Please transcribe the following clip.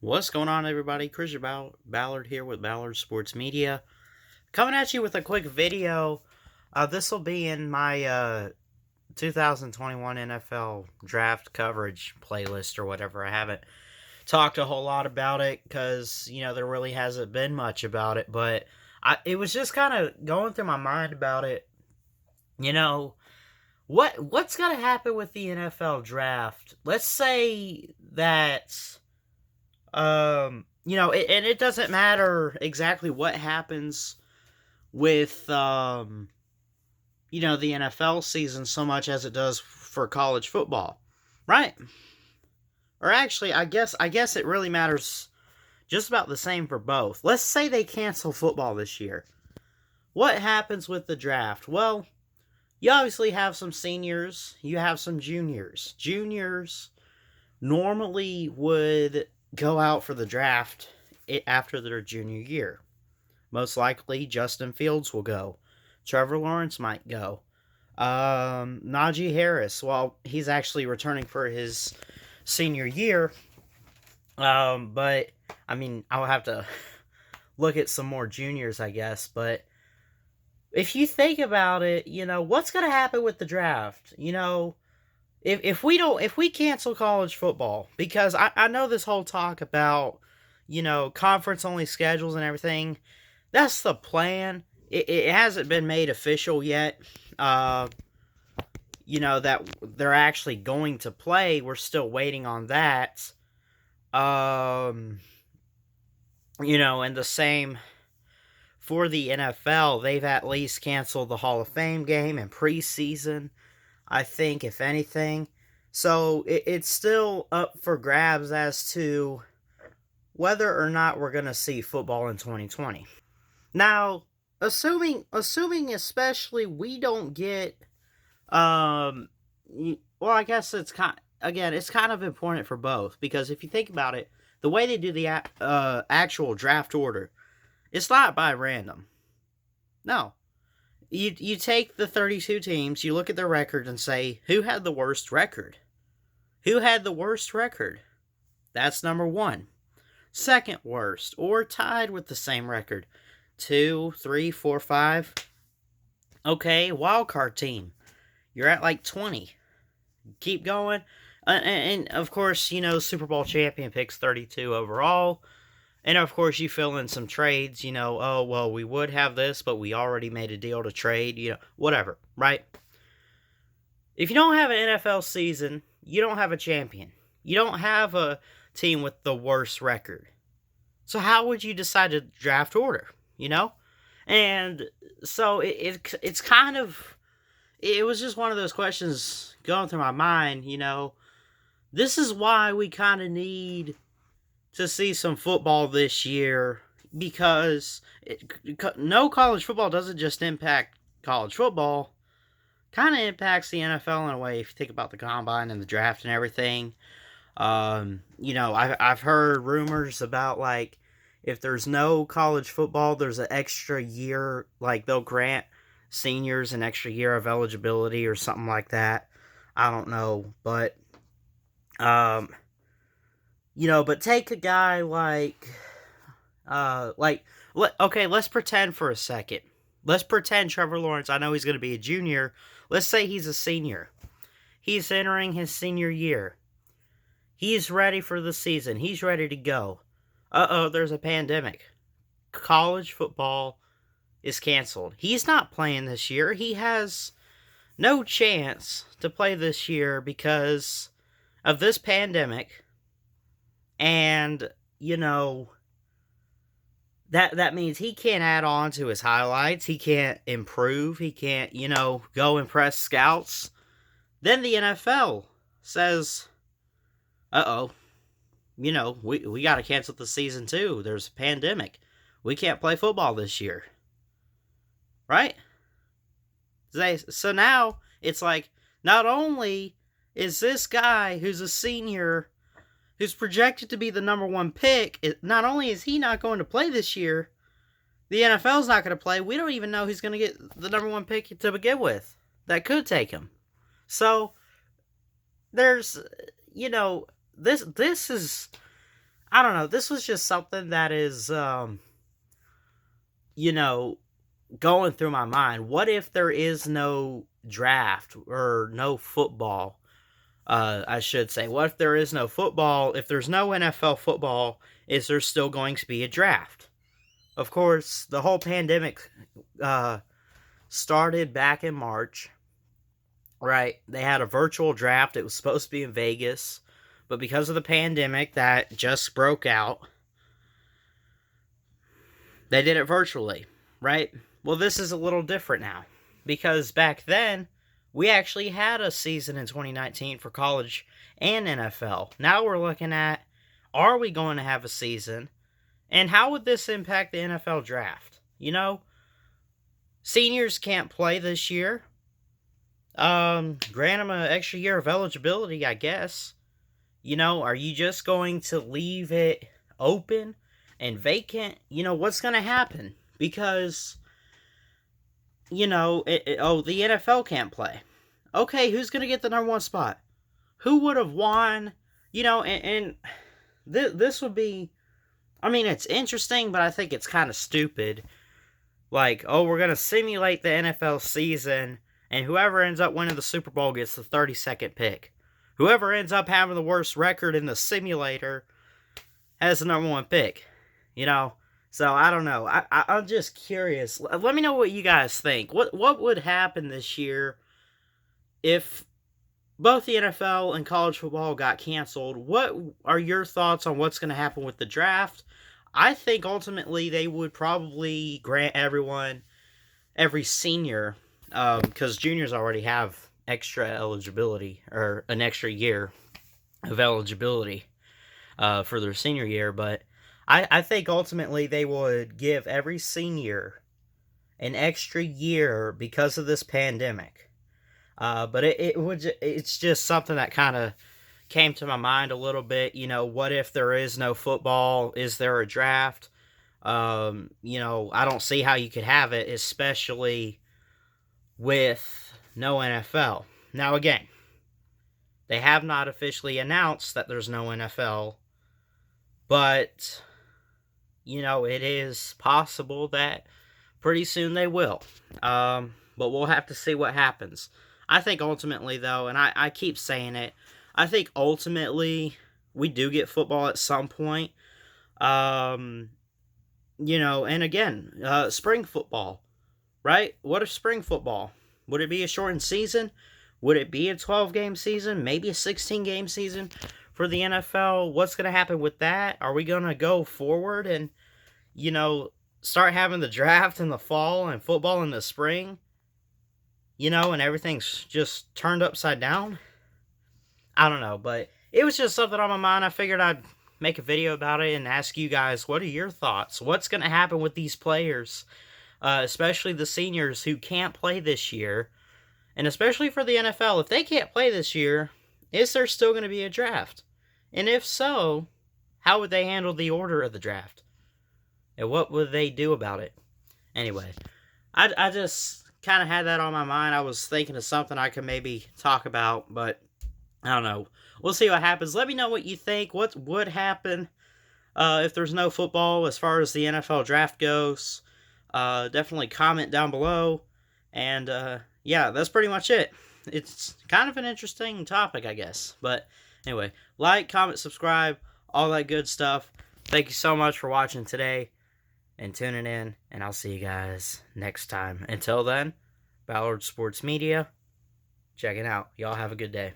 What's going on, everybody? Christian Ballard here with Ballard Sports Media. Coming at you with a quick video. This will be in my 2021 NFL draft coverage playlist or whatever. I haven't talked a whole lot about it because, there really hasn't been much about it. But it was just kind of going through my mind about it. You know, what's going to happen with the NFL draft? Let's say that and it doesn't matter exactly what happens with, the NFL season so much as it does for college football, right? Or actually, I guess it really matters just about the same for both. Let's say they cancel football this year. What happens with the draft? Well, you obviously have some seniors, you have some juniors. Juniors normally would go out for the draft after their junior year. Most likely, Justin Fields will go. Trevor Lawrence might go. Najee Harris, well, he's actually returning for his senior year. But, I'll have to look at some more juniors, I guess. But if you think about it, what's going to happen with the draft? If we cancel college football, because I know this whole talk about, conference only schedules and everything, that's the plan. It hasn't been made official yet. That they're actually going to play. We're still waiting on that. And the same for the NFL. They've at least canceled the Hall of Fame game in preseason, I think, if anything. So it's still up for grabs as to whether or not we're going to see football in 2020. Now, assuming especially we don't get, well, I guess it's kind of important for both, because if you think about it, the way they do the actual draft order, it's not by random. No. You take the 32 teams, you look at their record and say, who had the worst record? Who had the worst record? That's number one. Second worst, or tied with the same record. 2, 3, 4, 5. Okay, wildcard team. You're at like 20. Keep going. And of course, Super Bowl champion picks 32 overall. And of course, you fill in some trades, oh, well, we would have this, but we already made a deal to trade, whatever, right? If you don't have an NFL season, you don't have a champion. You don't have a team with the worst record. So how would you decide to draft order, And so it's kind of, it was just one of those questions going through my mind, This is why we kind of need to see some football this year, because no college football doesn't just impact college football, kind of impacts the NFL in a way if you think about the combine and the draft and everything. I've heard rumors about, like, if there's no college football, there's an extra year, like they'll grant seniors an extra year of eligibility or something like that. I don't know, but but take a guy okay, let's pretend for a second. Let's pretend Trevor Lawrence, I know he's going to be a junior. Let's say he's a senior. He's entering his senior year. He's ready for the season. He's ready to go. There's a pandemic. College football is canceled. He's not playing this year. He has no chance to play this year because of this pandemic. And, that means he can't add on to his highlights. He can't improve. He can't, go impress scouts. Then the NFL says, we got to cancel the season too. There's a pandemic. We can't play football this year. Right? So now it's like, not only is this guy who's a senior, who's projected to be the number one pick, not only is he not going to play this year, the NFL's not going to play. We don't even know who's going to get the number one pick to begin with. That could take him. So there's, this is, I don't know. This was just something that is, you know, going through my mind. What if there is no draft or no football? I should say. What if there is no football? If there's no NFL football, is there still going to be a draft? Of course, the whole pandemic started back in March, right? They had a virtual draft. It was supposed to be in Vegas, but because of the pandemic that just broke out, they did it virtually, right? Well, this is a little different now because back then we actually had a season in 2019 for college and NFL. Now we're looking at, are we going to have a season? And how would this impact the NFL draft? Seniors can't play this year. Grant them an extra year of eligibility, I guess. Are you just going to leave it open and vacant? What's going to happen? Because, the NFL can't play. Okay, who's going to get the number one spot? Who would have won? And this would be, it's interesting, but I think it's kind of stupid. Like, we're going to simulate the NFL season, and whoever ends up winning the Super Bowl gets the 32nd pick. Whoever ends up having the worst record in the simulator has the number one pick. So I don't know. I'm just curious. Let me know what you guys think. What would happen this year if both the NFL and college football got canceled? What are your thoughts on what's going to happen with the draft? I think ultimately they would probably grant every senior, because juniors already have extra eligibility, or an extra year of eligibility for their senior year, but I think ultimately they would give every senior an extra year because of this pandemic. But it's just something that kind of came to my mind a little bit. What if there is no football? Is there a draft? I don't see how you could have it, especially with no NFL. Now, again, they have not officially announced that there's no NFL, but, it is possible that pretty soon they will. But we'll have to see what happens. I think ultimately, though, and I keep saying it, I think ultimately we do get football at some point. And again, spring football, right? What if spring football? Would it be a shortened season? Would it be a 12-game season? Maybe a 16-game season for the NFL? What's going to happen with that? Are we going to go forward and, start having the draft in the fall and football in the spring? And everything's just turned upside down? I don't know, but it was just something on my mind. I figured I'd make a video about it and ask you guys, what are your thoughts? What's going to happen with these players, especially the seniors who can't play this year, and especially for the NFL? If they can't play this year, is there still going to be a draft? And if so, how would they handle the order of the draft? And what would they do about it? Anyway, I just kind of had that on my mind. I was thinking of something I could maybe talk about, but I don't know. We'll see what happens. Let me know what you think. What would happen if there's no football as far as the NFL draft goes? Definitely comment down below. And yeah, that's pretty much it. It's kind of an interesting topic, I guess. But anyway, like, comment, subscribe, all that good stuff. Thank you so much for watching today and tuning in, and I'll see you guys next time. Until then, Ballard Sports Media, check it out. Y'all have a good day.